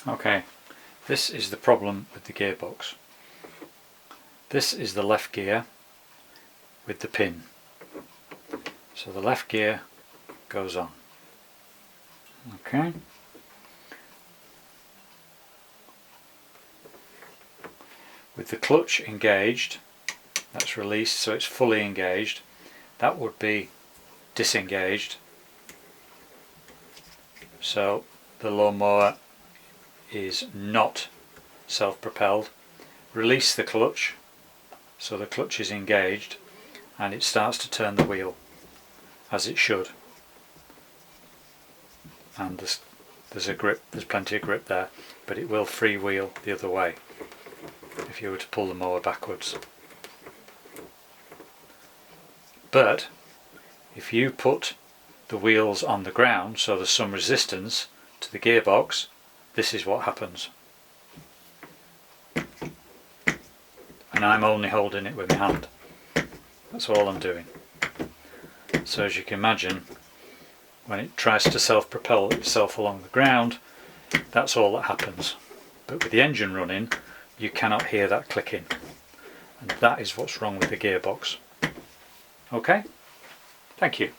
Okay, this is the problem with the gearbox. This is the left gear with the pin. So the left gear goes on. Okay. With the clutch engaged, that's released, so it's fully engaged. That would be disengaged. So the lawnmower is not self-propelled. Release the clutch, so the clutch is engaged, and it starts to turn the wheel, as it should. And there's a grip, there's plenty of grip there, but it will freewheel the other way if you were to pull the mower backwards. But if you put the wheels on the ground, so there's some resistance to the gearbox, this is what happens. And I'm only holding it with my hand. That's all I'm doing. So as you can imagine, when it tries to self-propel itself along the ground, that's all that happens. But with the engine running, you cannot hear that clicking. And that is what's wrong with the gearbox. Okay? Thank you.